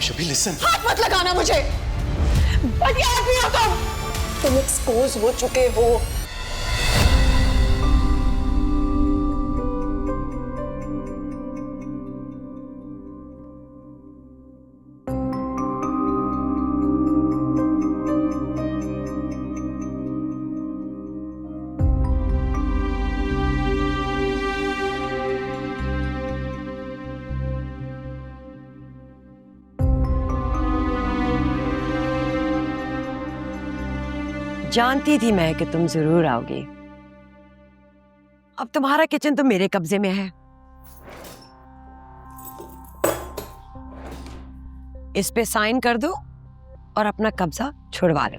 शबी listen, हाथ मत लगाना मुझे। बढ़िया आदमी हो तुम एक्सपोज हो चुके हो। जानती थी मैं कि तुम जरूर आओगे। अब तुम्हारा किचन तो मेरे कब्जे में है। इस पे साइन कर दो और अपना कब्जा छुड़वा लो।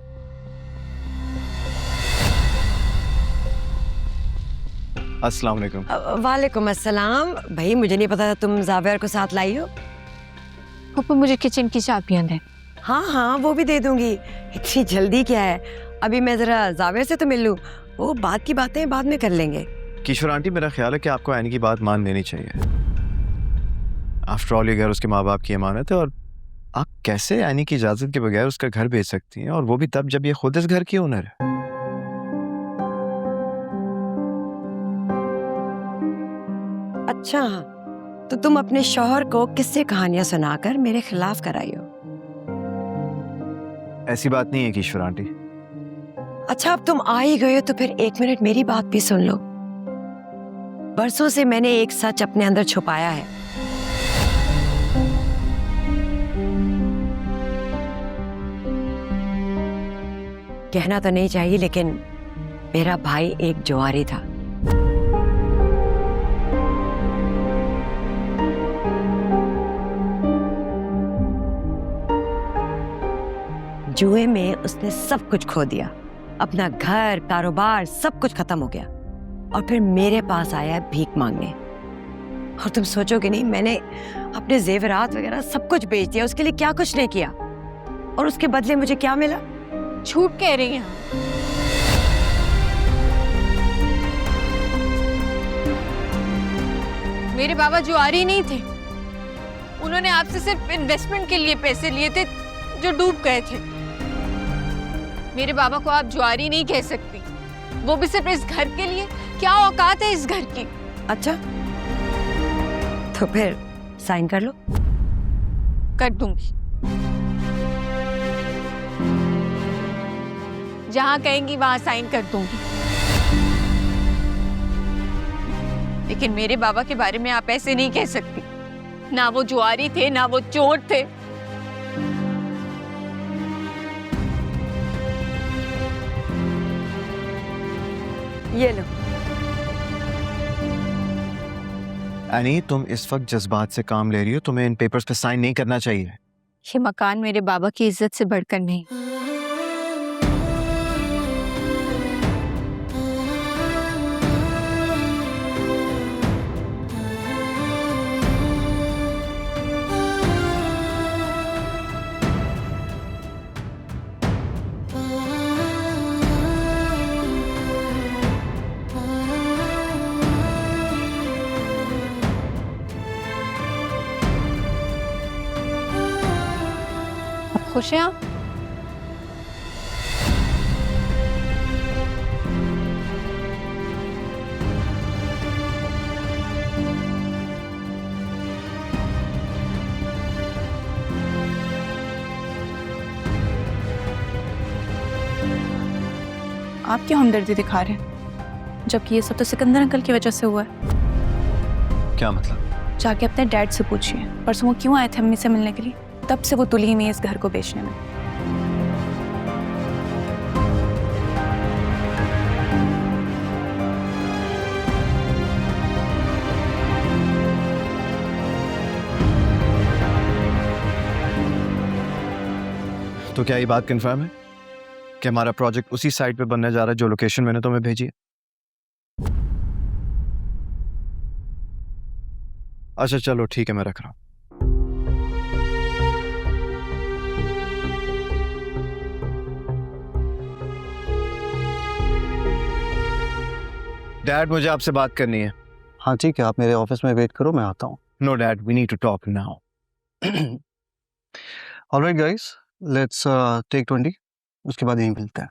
अस्सलाम वालेकुम। वालेकुम अस्सलाम। भाई मुझे नहीं पता था तुम जावेर को साथ लाई हो। पापा मुझे किचन की चाबियां दें। हाँ हाँ वो भी दे दूंगी। इतनी जल्दी क्या है, अभी मैं जरा जावेर से तो मिल लूं, वो बात की बातें बाद में कर लेंगे। किशोर आंटी, मेरा ख्याल है कि आपको ऐनी की बात मान लेनी चाहिए। आफ्टर ऑल ये घर उसके माँ बाप की अमानत है और आप कैसे ऐनी की इजाजत के बगैर उसका घर बेच सकती हैं, और वो भी तब जब ये खुद इस घर की ओनर है। अच्छा, तो तुम अपने शौहर को किस्से कहानियां सुनाकर मेरे खिलाफ कराई हो। ऐसी बात नहीं है किशोर आंटी। अच्छा अब तुम आ ही गए हो तो फिर एक मिनट मेरी बात भी सुन लो। बरसों से मैंने एक सच अपने अंदर छुपाया है। कहना तो नहीं चाहिए लेकिन मेरा भाई एक जुआरी था। जुए में उसने सब कुछ खो दिया, अपना घर कारोबार सब कुछ खत्म हो गया, और फिर मेरे पास आया है भीख मांगने। और तुम सोचोगे नहीं, मैंने अपने जेवरात वगैरह सब कुछ बेच दिया, उसके लिए क्या कुछ नहीं किया, और उसके बदले मुझे क्या मिला? झूठ कह रही हैं। मेरे बाबा जुआरी नहीं थे। उन्होंने आपसे सिर्फ इन्वेस्टमेंट के लिए पैसे लिए थे जो डूब गए थे। मेरे बाबा को आप जुआरी नहीं कह सकती, वो भी सिर्फ इस घर के लिए। क्या औकात है इस घर की? अच्छा तो फिर साइन कर लो। कर दूंगी, जहां कहेंगी वहां साइन कर दूंगी। लेकिन मेरे बाबा के बारे में आप ऐसे नहीं कह सकती। ना वो जुआरी थे, ना वो चोर थे। ये लो। ऐनी, तुम इस वक्त जज्बात से काम ले रही हो, तुम्हें इन पेपर्स पे साइन नहीं करना चाहिए। ये मकान मेरे बाबा की इज्जत से बढ़कर नहीं। खुश हैं आप? आप क्यों हमदर्दी दिखा रहे हैं, जबकि ये सब तो सिकंदर अंकल की वजह से हुआ है। क्या मतलब? जाके अपने डैड से पूछिए, परसों वो क्यों आए थे अम्मी से मिलने के लिए। तब से वो तुली हुई है इस घर को बेचने में। तो क्या ये बात कंफर्म है कि हमारा प्रोजेक्ट उसी साइट पे बनने जा रहा है जो लोकेशन मैंने तुम्हें भेजी है? अच्छा चलो ठीक है, मैं रख रहा हूं। डैड, मुझे आपसे बात करनी है। हाँ ठीक है, आप मेरे ऑफिस में वेट करो, मैं आता हूँ। No dad, we need to talk now. Alright guys, let's take 20, उसके बाद यहीं मिलते हैं।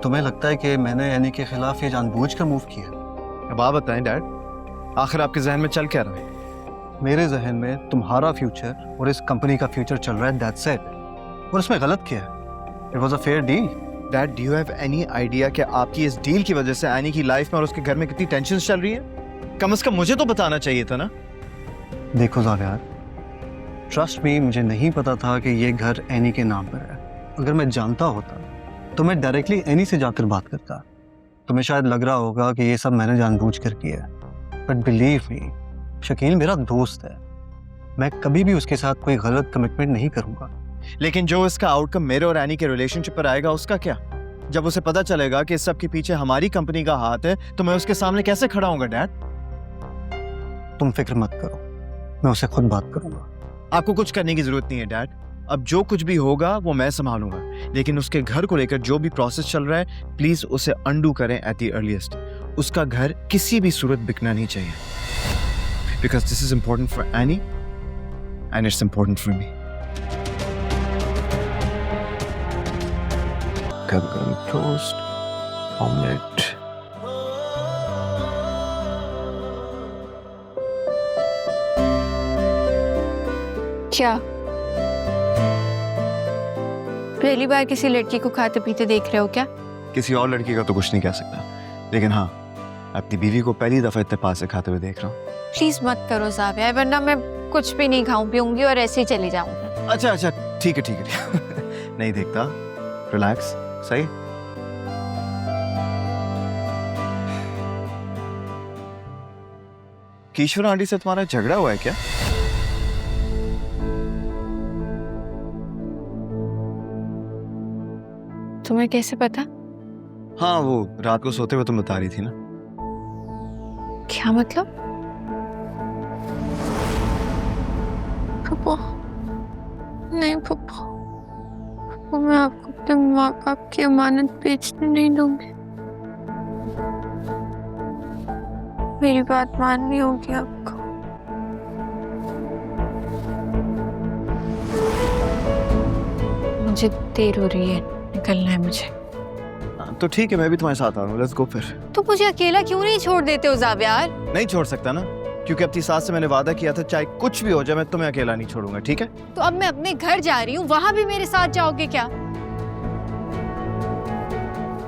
तुम्हें लगता है कि मैंने यानी के खिलाफ ये जानबूझकर मूव किया? अब आप बताएं डैड, आखिर आपके जहन में चल क्या रहा है? मेरे जहन में तुम्हारा फ्यूचर और इस कंपनी का फ्यूचर चल रहा है, दैट्स इट। और इसमें गलत क्या है? It was a fair deal. Dad, do you have any idea कि आपकी इस डील की वजह से एनी की लाइफ में और उसके घर में कितनी टेंशन चल रही है? कम से कम मुझे तो बताना चाहिए था ना। देखो ज़ावियार, ट्रस्ट मी, मुझे नहीं पता था कि ये घर एनी के नाम पर है। अगर मैं जानता होता तो मैं डायरेक्टली एनी से जाकर बात करता। तुम्हें शायद लग रहा होगा कि ये सब मैंने जानबूझकर किया है, बट बिलीव मी, शकील मेरा दोस्त है। मैं कभी भी उसके साथ कोई गलत कमिटमेंट नहीं करूंगा। लेकिन जो इसका आउटकम मेरे और एनी के रिलेशनशिप पर आएगा उसका क्या? जब उसे पता चलेगा कि इस सब के पीछे हमारी कंपनी का हाथ है तो मैं उसके सामने कैसे खड़ा होऊंगा डैड? तुम फिक्र मत करो, मैं उससे खुद बात करूंगा। आपको कुछ करने की जरूरत नहीं है डैड। अब जो कुछ भी होगा वो मैं संभालूंगा, लेकिन उसके घर को लेकर जो भी प्रोसेस चल रहा है प्लीज उसे अंडू करें एट द अर्लीस्ट। उसका घर किसी भी सूरत बिकना नहीं चाहिए, because this is important for any and it's important for me. गरम टोस्ट, ऑमलेट। क्या पहली बार किसी लड़की को खाते पीते देख रहे हो क्या? किसी और लड़की का तो कुछ नहीं कह सकता, लेकिन हाँ, अपनी बीवी को पहली दफा इतने पास से खाते हुए देख रहा हूँ। प्लीज मत करो ज़ाविया, वरना मैं कुछ भी नहीं खाऊं पीऊंगी और ऐसे ही चली जाऊंगी। अच्छा अच्छा, ठीक है ठीक है। नहीं देखता, रिलैक्स। सही। किशोर आंटी से तुम्हारा झगड़ा हुआ है क्या? तुम्हें कैसे पता? हाँ, वो रात को सोते हुए तुम बता रही थी ना। क्या मतलब? पापा, नहीं पापा, मैं आपको अपने माँ बाप की अमानत बेचने नहीं दूंगी। मेरी बात माननी होगी आपको। मुझे देर हो रही है, निकलना है मुझे। तो ठीक है, मैं भी तुम्हारे साथ आ रहा हूँ। लेट्स गो फिर। तो मुझे अकेला क्यों नहीं छोड़ देते हो ज़ावियार? नहीं छोड़ सकता ना, क्योंकि अपनी सास से मैंने वादा किया था चाहे कुछ भी हो जाए मैं तुम्हें अकेला नहीं छोड़ूंगा, ठीक है? तो अब मैं अपने घर जा रही हूँ, वहां भी मेरे साथ जाओगे क्या?